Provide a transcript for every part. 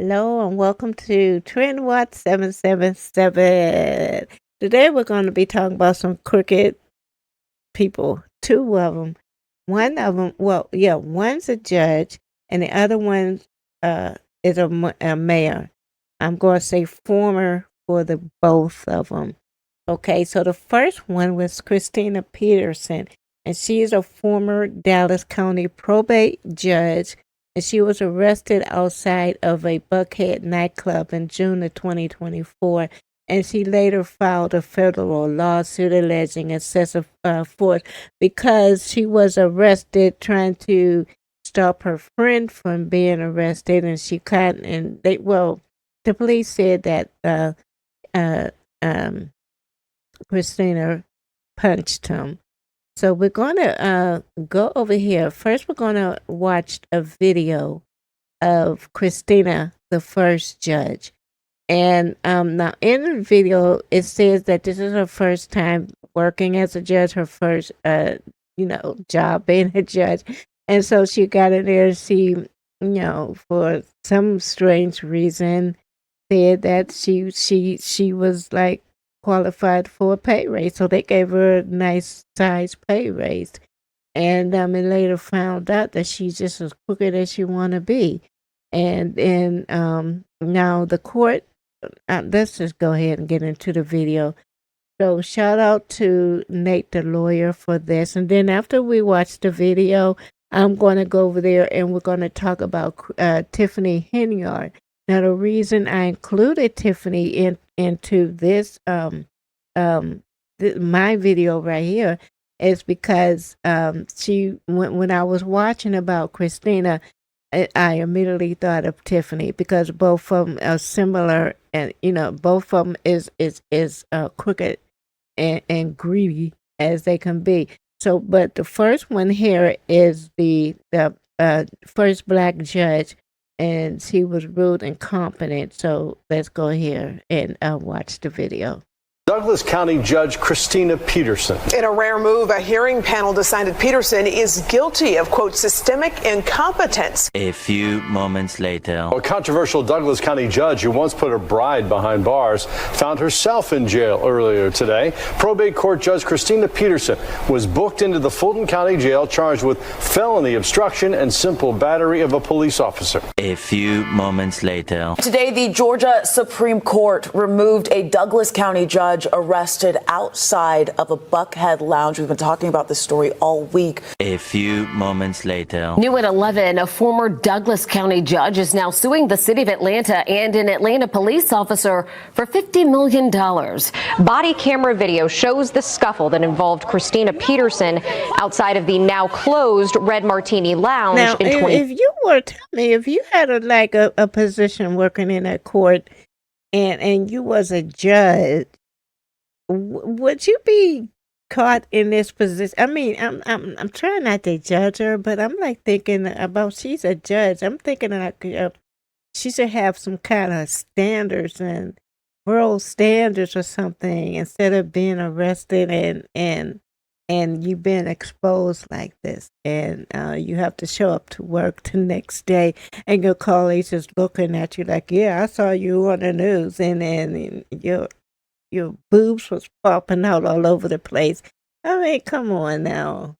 Hello and welcome to Trend Watch 777. Today we're going to be talking about some crooked people. Two of them. One of them, one's a judge and the other one is a mayor. I'm going to say former for the both of them. Okay, so the first one was Christina Peterson, and she is a former Dallas County probate judge, and she was arrested outside of a Buckhead nightclub in June of 2024, and she later filed a federal lawsuit alleging excessive force because she was arrested trying to stop her friend from being arrested, and the police said that Cristina punched him. So we're going to go over here. First, we're going to watch a video of Cristina, the first judge. And now in the video, it says that this is her first time working as a judge, her first, job being a judge. And so she got in there and she, for some strange reason, said that she was like qualified for a pay raise, so they gave her a nice size pay raise, and it later found out that she's just as crooked as she want to be, and then now the court. Let's just go ahead and get into the video. So shout out to Nate the lawyer for this, and then after we watch the video, I'm going to go over there and we're going to talk about Tiffany Henyard. Now, the reason I included Tiffany into this my video right here is because when I was watching about Cristina, I immediately thought of Tiffany because both of them are similar, and both of them is crooked and greedy as they can be. So, but the first one here is the first black judge, and she was rude and incompetent. So let's go here and watch the video. Douglas County Judge Christina Peterson. In a rare move, a hearing panel decided Peterson is guilty of, quote, systemic incompetence. A few moments later. A controversial Douglas County judge who once put her bride behind bars found herself in jail earlier today. Probate court judge Christina Peterson was booked into the Fulton County Jail charged with felony obstruction and simple battery of a police officer. A few moments later. Today, the Georgia Supreme Court removed a Douglas County judge arrested outside of a Buckhead lounge. We've been talking about this story all week. A few moments later. New at 11, a former Douglas County judge is now suing the city of Atlanta and an Atlanta police officer for $50 million. Body camera video shows the scuffle that involved Christina Peterson outside of the now closed Red Martini Lounge Now, in if you were, tell me, if you had a position working in a court and you was a judge, would you be caught in this position? I mean, I'm trying not to judge her, but I'm like thinking about she's a judge. I'm thinking like she should have some kind of standards and world standards or something instead of being arrested and you've been exposed like this, and you have to show up to work the next day, and your colleagues is looking at you like, yeah, I saw you on the news, and then your boobs was popping out all over the place. I mean, come on now.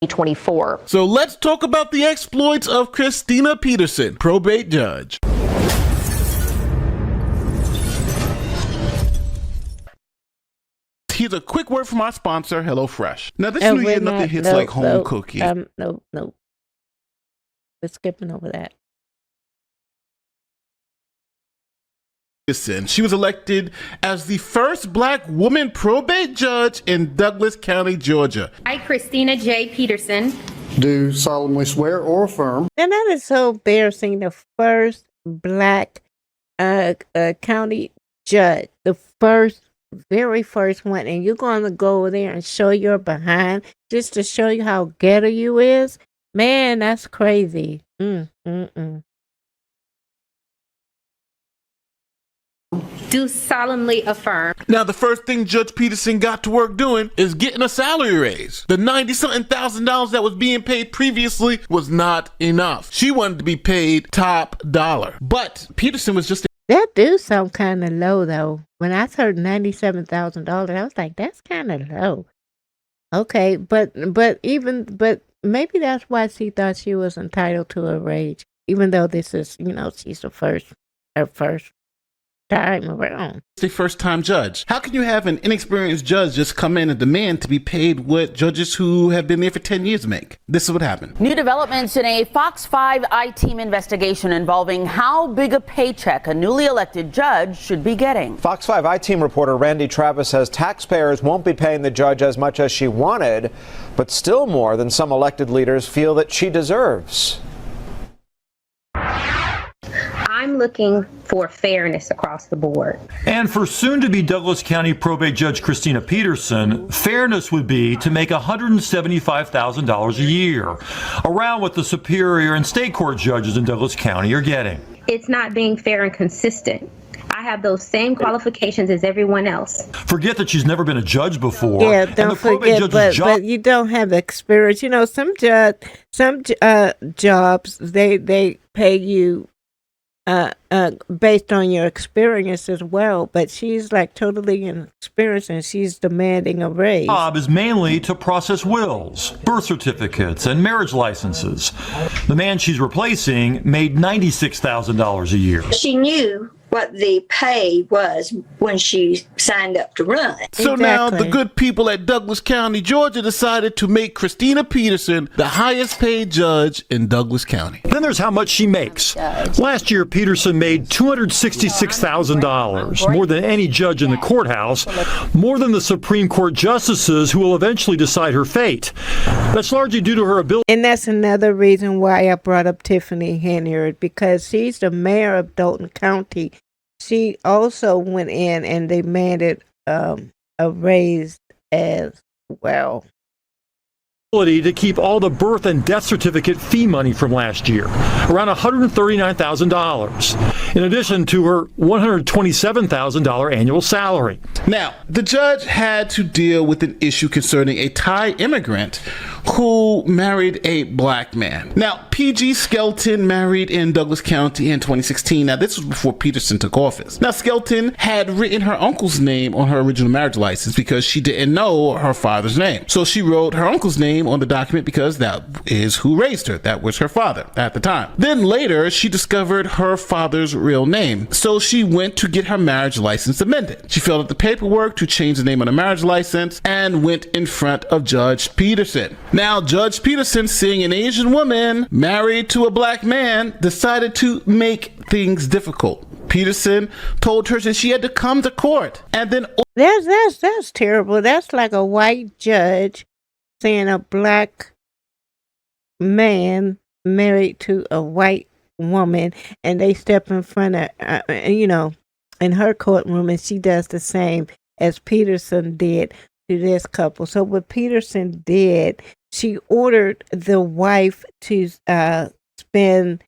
2024. So let's talk about the exploits of Christina Peterson, probate judge. Here's a quick word from our sponsor, HelloFresh. Now, this new year, nothing hits like home cooking. No. We're skipping over that. She was elected as the first black woman probate judge in Douglas County, Georgia. I, Christina J. Peterson, do solemnly swear or affirm. And that is so embarrassing. The first black county judge, the very first one, and you're going to go over there and show your behind just to show you how ghetto you is? Man, that's crazy. do solemnly affirm. Now, the first thing Judge Peterson got to work doing is getting a salary raise. The $90-something thousand that was being paid previously was not enough. She wanted to be paid top dollar. But Peterson was just... That do sound kind of low, though. When I heard $97,000, I was like, that's kind of low. Okay, but maybe that's why she thought she was entitled to a raise, even though this is, she's her first time around. The first time judge. How can you have an inexperienced judge just come in and demand to be paid what judges who have been there for 10 years make? This is what happened. New developments in a Fox 5 I-Team investigation involving how big a paycheck a newly elected judge should be getting. Fox 5 I-Team reporter Randy Travis says taxpayers won't be paying the judge as much as she wanted, but still more than some elected leaders feel that she deserves. I'm looking for fairness across the board. And for soon-to-be Douglas County probate judge Christina Peterson, fairness would be to make $175,000 a year, around what the superior and state court judges in Douglas County are getting. It's not being fair and consistent. I have those same qualifications as everyone else. Forget that she's never been a judge before. Yeah, don't forget, but you don't have experience. Some jobs, they pay you based on your experience as well, but she's like totally inexperienced and she's demanding a raise. Job is mainly to process wills, birth certificates, and marriage licenses. The man she's replacing made $96,000 a year. She knew what the pay was when she signed up to run. So now the good people at Douglas County, Georgia decided to make Christina Peterson the highest paid judge in Douglas County. Then there's how much she makes. Last year, Peterson made $266,000, more than any judge in the courthouse, more than the Supreme Court justices who will eventually decide her fate. That's largely due to her ability. And that's another reason why I brought up Tiffany Henyard, because she's the mayor of Dalton County. She also went in and demanded a raise as well. To keep all the birth and death certificate fee money from last year, around $139,000, in addition to her $127,000 annual salary. Now, the judge had to deal with an issue concerning a Thai immigrant who married a black man. Now, P.G. Skelton married in Douglas County in 2016. Now, this was before Peterson took office. Now, Skelton had written her uncle's name on her original marriage license because she didn't know her father's name. So she wrote her uncle's name on the document because that is who raised her. That was her father at the time. Then later, she discovered her father's real name. So she went to get her marriage license amended. She filled out the paperwork to change the name on the marriage license and went in front of Judge Peterson. Now, Judge Peterson, seeing an Asian woman married to a black man, decided to make things difficult. Peterson told her that she had to come to court and then... That's terrible. That's like a white judge saying a black man married to a white woman, and they step in front of, in her courtroom, and she does the same as Peterson did to this couple. So what Peterson did, she ordered the wife to spend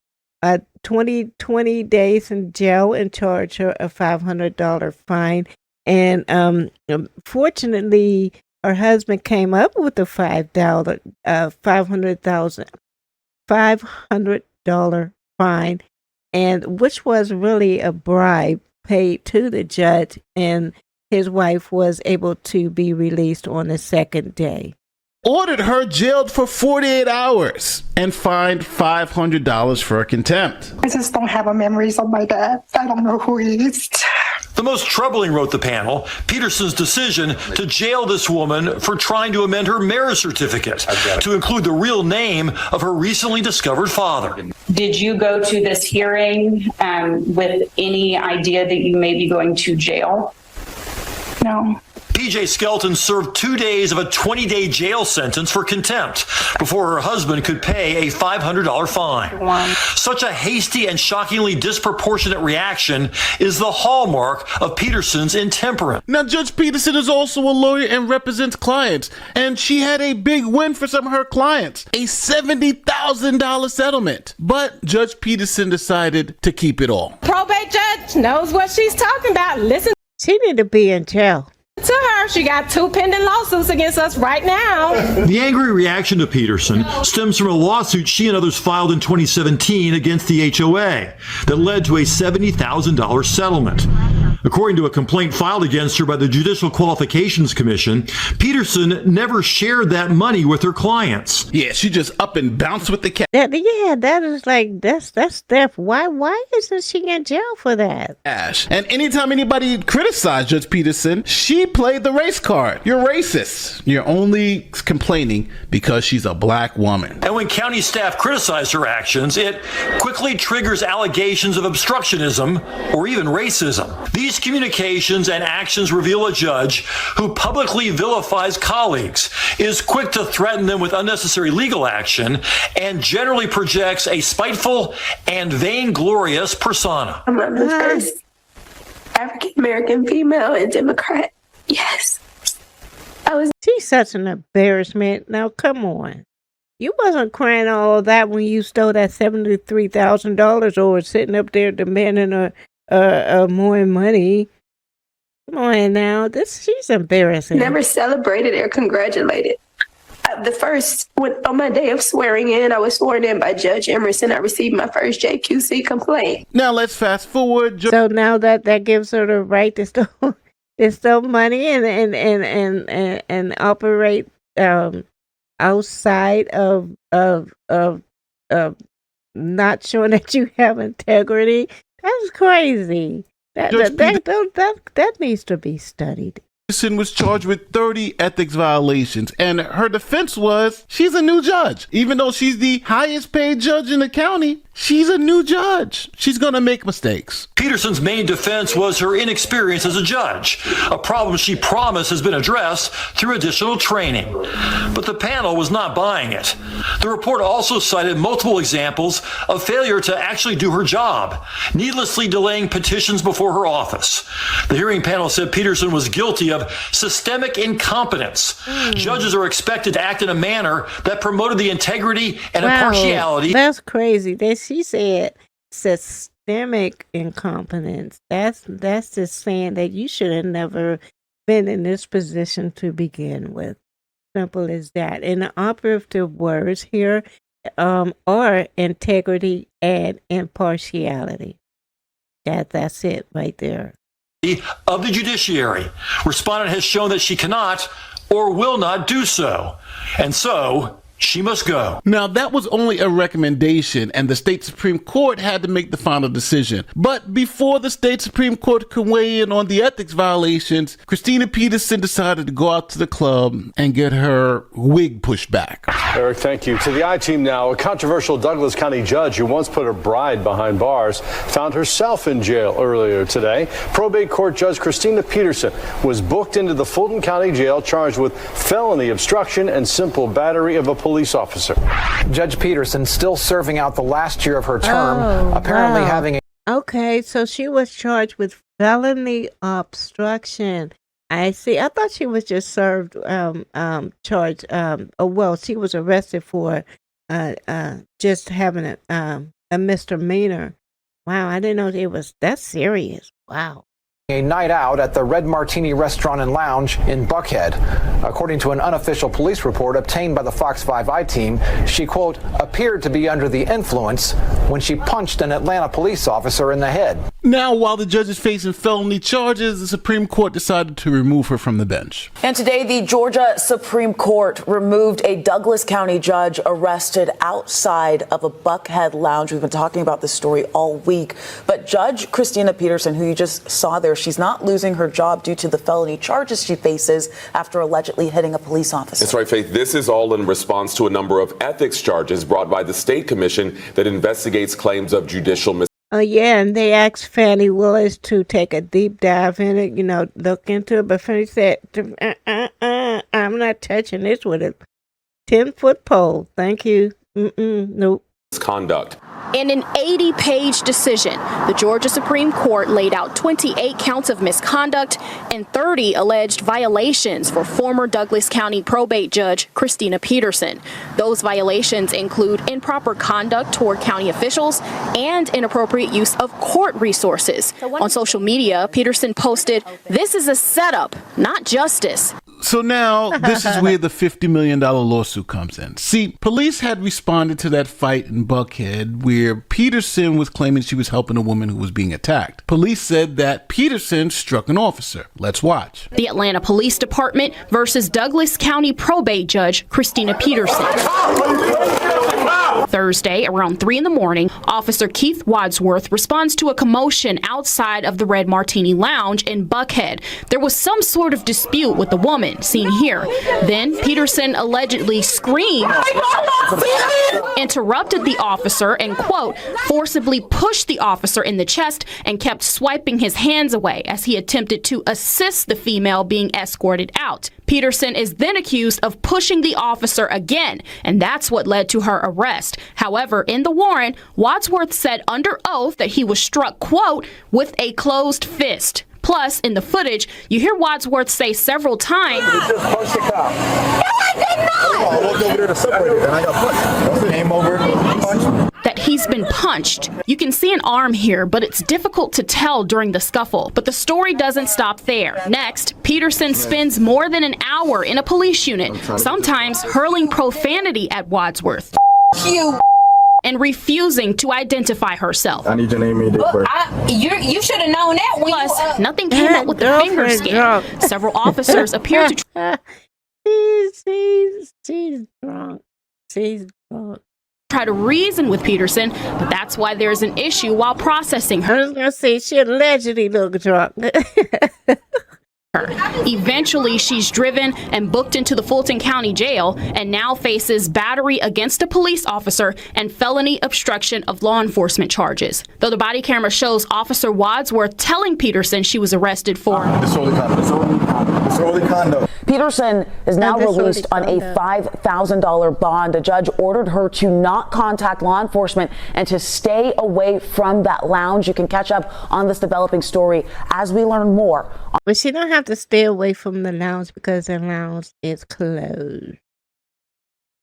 20 days in jail and charge her a $500 fine. And fortunately, her husband came up with the $500 fine, and which was really a bribe paid to the judge, and his wife was able to be released on the second day. Ordered her jailed for 48 hours and fined $500 for contempt. I just don't have memories of my dad. I don't know who he is. The most troubling, wrote the panel, Peterson's decision to jail this woman for trying to amend her marriage certificate to include the real name of her recently discovered father. Did you go to this hearing with any idea that you may be going to jail? No. P.J. Skelton served 2 days of a 20-day jail sentence for contempt before her husband could pay a $500 fine. Such a hasty and shockingly disproportionate reaction is the hallmark of Peterson's intemperance. Now, Judge Peterson is also a lawyer and represents clients, and she had a big win for some of her clients, a $70,000 settlement. But Judge Peterson decided to keep it all. Probate judge judge knows what she's talking about. Listen She need to be in jail. to her. She got 2 pending lawsuits against us right now. The angry reaction to Peterson stems from a lawsuit she and others filed in 2017 against the HOA that led to a $70,000 settlement. According to a complaint filed against her by the Judicial Qualifications Commission, Peterson never shared that money with her clients. Yeah, she just up and bounced with the cat. That is like that's theft. Why isn't she in jail for that? Ash. And anytime anybody criticized Judge Peterson, she played the race card. You're racist. You're only complaining because she's a black woman. And when county staff criticize her actions, it quickly triggers allegations of obstructionism or even racism. These communications and actions reveal a judge who publicly vilifies colleagues, is quick to threaten them with unnecessary legal action, and generally projects a spiteful and vainglorious persona. I'm the first African American female and Democrat. Yes. She's such an embarrassment. Now come on. You wasn't crying all that when you stole that $73,000 or sitting up there demanding more money. Come on now. She's embarrassing. Never celebrated or congratulated. On my day of swearing in, I was sworn in by Judge Emerson. I received my first JQC complaint. Now let's fast forward. So now that gives her the right to steal money and operate outside of not showing that you have integrity. That's crazy. That needs to be studied. Peterson was charged with 30 ethics violations, and her defense was she's a new judge. Even though she's the highest paid judge in the county, she's a new judge. She's going to make mistakes. Peterson's main defense was her inexperience as a judge, a problem she promised has been addressed through additional training. But the panel was not buying it. The report also cited multiple examples of failure to actually do her job, needlessly delaying petitions before her office. The hearing panel said Peterson was guilty of systemic incompetence. Judges are expected to act in a manner that promoted the integrity and impartiality. That's crazy. She said systemic incompetence. That's just saying that you should have never been in this position to begin with. Simple as that. And the operative words here are integrity and impartiality. That's it right there. Of the judiciary. Respondent has shown that she cannot or will not do so. And so she must go. Now, that was only a recommendation, and the state Supreme Court had to make the final decision. But before the state Supreme Court could weigh in on the ethics violations, Christina Peterson decided to go out to the club and get her wig pushed back. Eric, thank you. To the I-Team now. A controversial Douglas County judge who once put a bride behind bars found herself in jail earlier today. Probate court judge Christina Peterson was booked into the Fulton County Jail charged with felony obstruction and simple battery of a police officer. Judge Peterson still serving out the last year of her term, apparently having a... Okay, so she was charged with felony obstruction. I see. I thought she was just served, charged, she was arrested for just having a misdemeanor. Wow, I didn't know it was that serious. Wow. A night out at the Red Martini Restaurant and Lounge in Buckhead. According to an unofficial police report obtained by the Fox 5 I-Team, she, quote, appeared to be under the influence when she punched an Atlanta police officer in the head. Now, while the judge is facing felony charges, the Supreme Court decided to remove her from the bench. And today, the Georgia Supreme Court removed a Douglas County judge arrested outside of a Buckhead lounge. We've been talking about this story all week. But Judge Christina Peterson, who you just saw there, she's not losing her job due to the felony charges she faces after allegedly hitting a police officer. That's right, Faith. This is all in response to a number of ethics charges brought by the state commission that investigates claims of judicial misconduct. Oh, yeah, and they asked Fannie Willis to take a deep dive in it, look into it. But Fannie said, I'm not touching this with a 10-foot pole. Thank you. Nope. Misconduct. In an 80-page decision, the Georgia Supreme Court laid out 28 counts of misconduct and 30 alleged violations for former Douglas County probate judge Christina Peterson. Those violations include improper conduct toward county officials and inappropriate use of court resources. On social media, Peterson posted, "This is a setup, not justice." So now this is where the $50 million lawsuit comes in. See, police had responded to that fight in Buckhead where Peterson was claiming she was helping a woman who was being attacked. Police said that Peterson struck an officer. Let's watch. The Atlanta Police Department versus Douglas County probate judge Christina Peterson. Thursday, around 3 a.m, Officer Keith Wadsworth responds to a commotion outside of the Red Martini Lounge in Buckhead. There was some sort of dispute with the woman, seen here. Then Peterson allegedly screamed, interrupted the officer, and, quote, forcibly pushed the officer in the chest and kept swiping his hands away as he attempted to assist the female being escorted out. Peterson is then accused of pushing the officer again, and that's what led to her arrest. However, in the warrant, Wadsworth said under oath that he was struck, quote, with a closed fist. Plus, in the footage, you hear Wadsworth say several times, "Just punch the cop." No, I did not! I walked over there to separate it, and I got punched. Came over, punched me. That he's been punched. You can see an arm here, but it's difficult to tell during the scuffle. But the story doesn't stop there. Next, Peterson spends more than an hour in a police unit, sometimes hurling profanity at Wadsworth. You. And refusing to identify herself. I need your name and date of birth. You should have known that. Plus, nothing came up with the finger scan. Several officers appeared to She's drunk. She's drunk. Try to reason with Peterson, but that's why there's an issue while processing her. I was going to say she allegedly looked drunk. Eventually, she's driven and booked into the Fulton County Jail and now faces battery against a police officer and felony obstruction of law enforcement charges. Though the body camera shows Officer Wadsworth telling Peterson she was arrested for disorderly conduct. Peterson is now released on a $5,000 bond. A judge ordered her to not contact law enforcement and to stay away from that lounge. You can catch up on this developing story as we learn more. But she don't have to stay away from the lounge because the lounge is closed.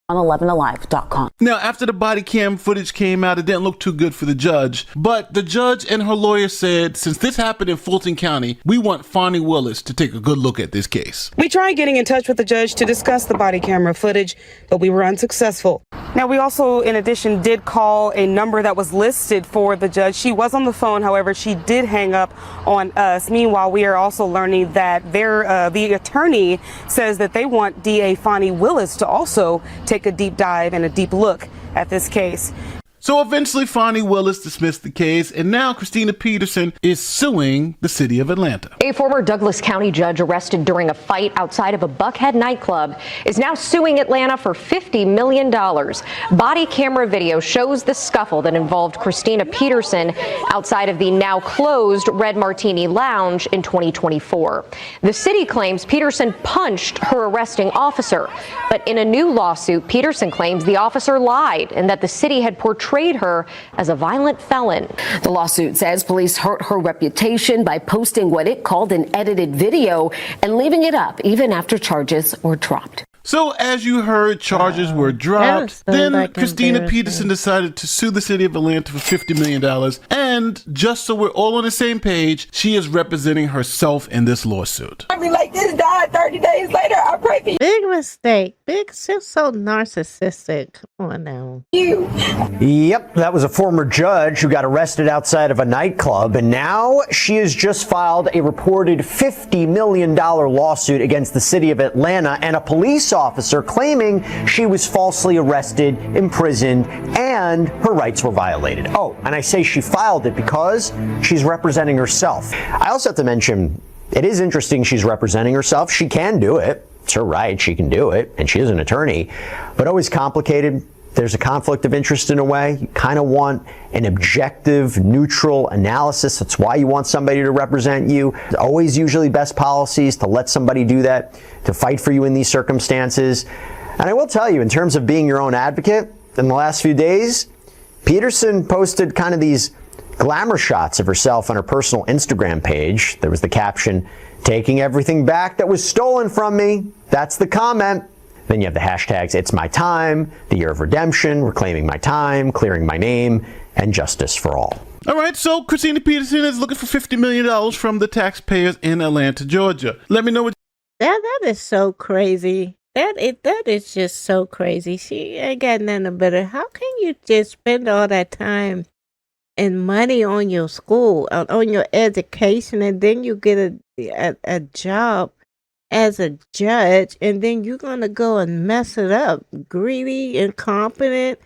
On 11alive.com. Now, after the body cam footage came out, it didn't look too good for the judge. But the judge and her lawyer said, since this happened in Fulton County, we want Fonnie Willis to take a good look at this case. We tried getting in touch with the judge to discuss the body camera footage, but we were unsuccessful. Now, we also, in addition, did call a number that was listed for the judge. She was on the phone. However, she did hang up on us. Meanwhile, we are also learning that the attorney says that they want DA Fonnie Willis to also take a deep dive and a deep look at this case. So eventually Fonnie Willis dismissed the case, and now Christina Peterson is suing the city of Atlanta. A former Douglas County judge arrested during a fight outside of a Buckhead nightclub is now suing Atlanta for $50 million. Body camera video shows the scuffle that involved Christina Peterson outside of the now closed Red Martini Lounge in 2024. The city claims Peterson punched her arresting officer, but in a new lawsuit, Peterson claims the officer lied and that the city had portrayed her as a violent felon. The lawsuit says police hurt her reputation by posting what it called an edited video and leaving it up even after charges were dropped. So as you heard, charges were dropped. Then Christina Peterson decided to sue the city of Atlanta for $50 million. And just so we're all on the same page, she is representing herself in this lawsuit. I mean, like, this died 30 days later. I pray for you. Big mistake. She's so narcissistic. Come on now. Yep, that was a former judge who got arrested outside of a nightclub, and now she has just filed a reported $50 million lawsuit against the city of Atlanta and a police officer claiming she was falsely arrested, imprisoned, and her rights were violated. Oh, and I say she filed it because she's representing herself. I also have to mention, it is interesting she's representing herself. She can do it. It's her right. She can do it. And she is an attorney. But always complicated. There's a conflict of interest in a way. You kind of want an objective, neutral analysis. That's why you want somebody to represent you. It's always usually best policies to let somebody do that, to fight for you in these circumstances. And I will tell you, in terms of being your own advocate, in the last few days, Peterson posted kind of these glamour shots of herself on her personal Instagram page. There was the caption, "Taking everything back that was stolen from me." That's the comment. Then you have the hashtags, "It's my time," "The year of redemption," "Reclaiming my time," "Clearing my name," and "Justice for all." All right, so Christina Peterson is looking for $50 million from the taxpayers in Atlanta, Georgia. Let me know what. That is so crazy. That is just so crazy. She ain't got nothing better. How can you just spend all that time and money on your school, on your education, and then you get a job as a judge, and then you're gonna go and mess it up? Greedy, incompetent.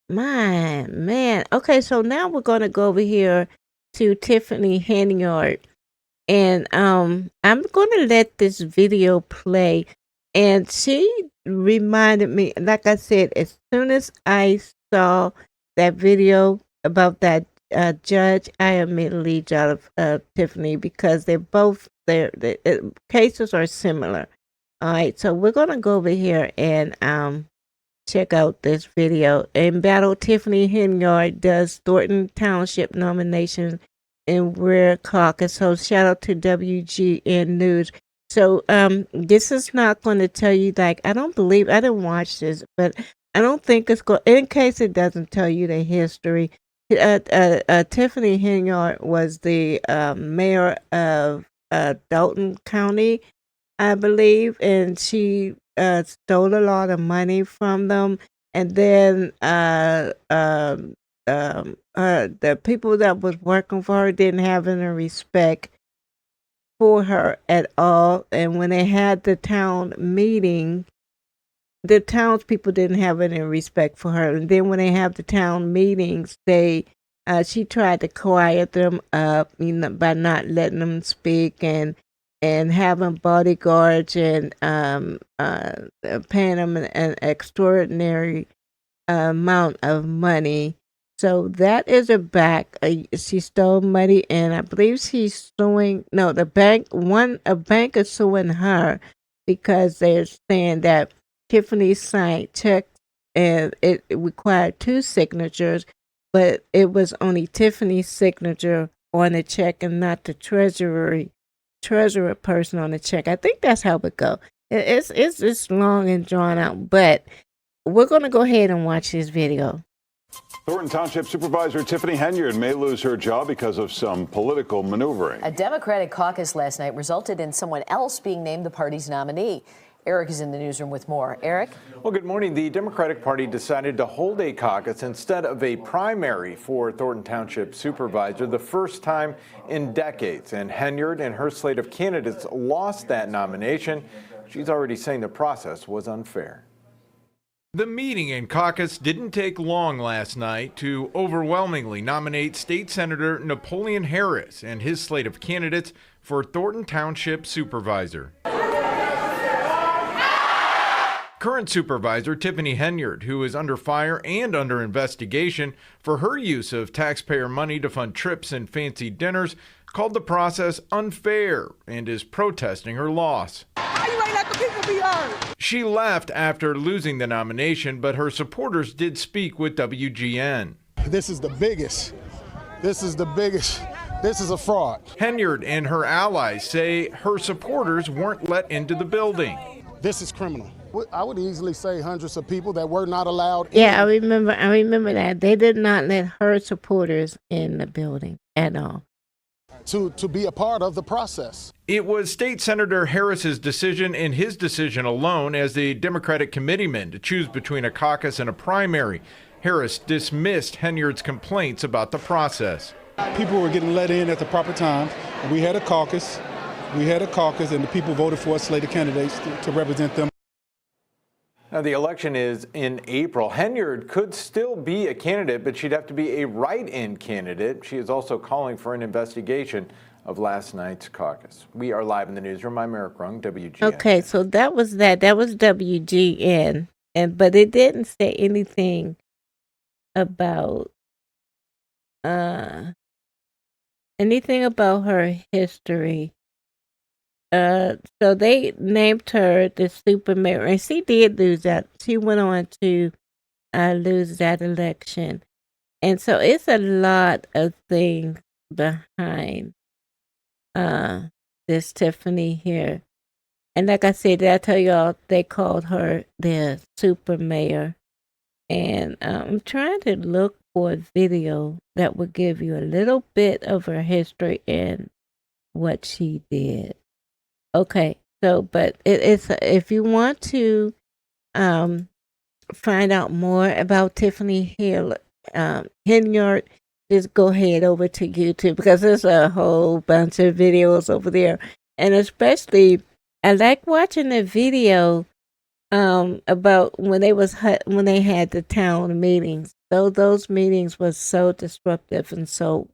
My man. Okay, so now we're gonna go over here to Tiffany Henyard, and I'm gonna let this video play. And she reminded me, like I said, as soon as I saw that video about that judge, I immediately thought of Tiffany, because they're both their cases are similar. All right, so we're gonna go over here and check out this video. In battle, Tiffany Henyard does Thornton Township nomination in Rear Caucus. So shout out to WGN News. So this is not going to tell you, like, I didn't watch this, but I don't think it's going, in case it doesn't tell you the history. Tiffany Henyard was the mayor of Dalton County, I believe, and she stole a lot of money from them, and then the people that was working for her didn't have any respect for her at all. And when they had the town meeting, the townspeople didn't have any respect for her. And then when they have the town meetings, she tried to quiet them up, by not letting them speak, and having bodyguards, and paying them an extraordinary amount of money. So that is a back. She stole money, and I believe she's suing. No, a bank is suing her because they're saying that Tiffany signed checks, and it required 2 signatures, but it was only Tiffany's signature on the check and not the treasurer person on the check. I think that's how it go. It's long and drawn out, but we're gonna go ahead and watch this video. Thornton Township Supervisor Tiffany Henyard may lose her job because of some political maneuvering. A Democratic caucus last night resulted in someone else being named the party's nominee. Eric is in the newsroom with more. Eric? Well, good morning. The Democratic Party decided to hold a caucus instead of a primary for Thornton Township Supervisor, the first time in decades. And Henyard and her slate of candidates lost that nomination. She's already saying the process was unfair. The meeting and caucus didn't take long last night to overwhelmingly nominate State Senator Napoleon Harris and his slate of candidates for Thornton Township Supervisor. Current Supervisor Tiffany Henyard, who is under fire and under investigation for her use of taxpayer money to fund trips and fancy dinners, called the process unfair and is protesting her loss. How you ain't let the people be heard? She left after losing the nomination, but her supporters did speak with WGN. This is the biggest. This is a fraud. Henyard and her allies say her supporters weren't let into the building. This is criminal. I would easily say hundreds of people that were not allowed in. Yeah, I remember that. They did not let her supporters in the building at all. To be a part of the process. It was State Senator Harris's decision and his decision alone as the Democratic committeeman to choose between a caucus and a primary. Harris dismissed Henyard's complaints about the process. People were getting let in at the proper time. We had a caucus. And the people voted for a slate of candidates to represent them. Now, the election is in April. Henyard could still be a candidate, but she'd have to be a write-in candidate. She is also calling for an investigation of last night's caucus. We are live in the newsroom. I'm Eric Rung, WGN. Okay, so that was WGN, but it didn't say anything about her history. So they named her the super mayor, and she did lose that. She went on to lose that election. And so it's a lot of things behind this Tiffany here. And like I said, did I tell y'all they called her the super mayor? And I'm trying to look for a video that would give you a little bit of her history and what she did. Okay, so but it's if you want to find out more about Tiffany Henyard, just go head over to YouTube because there's a whole bunch of videos over there. And especially, I like watching the video about when they had the town meetings. Those meetings was so disruptive and so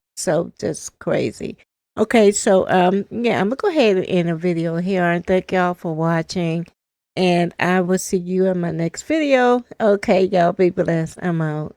just crazy. Okay, so yeah, I'm gonna go ahead and end a video here, and thank y'all for watching. And I will see you in my next video. Okay, y'all be blessed. I'm out.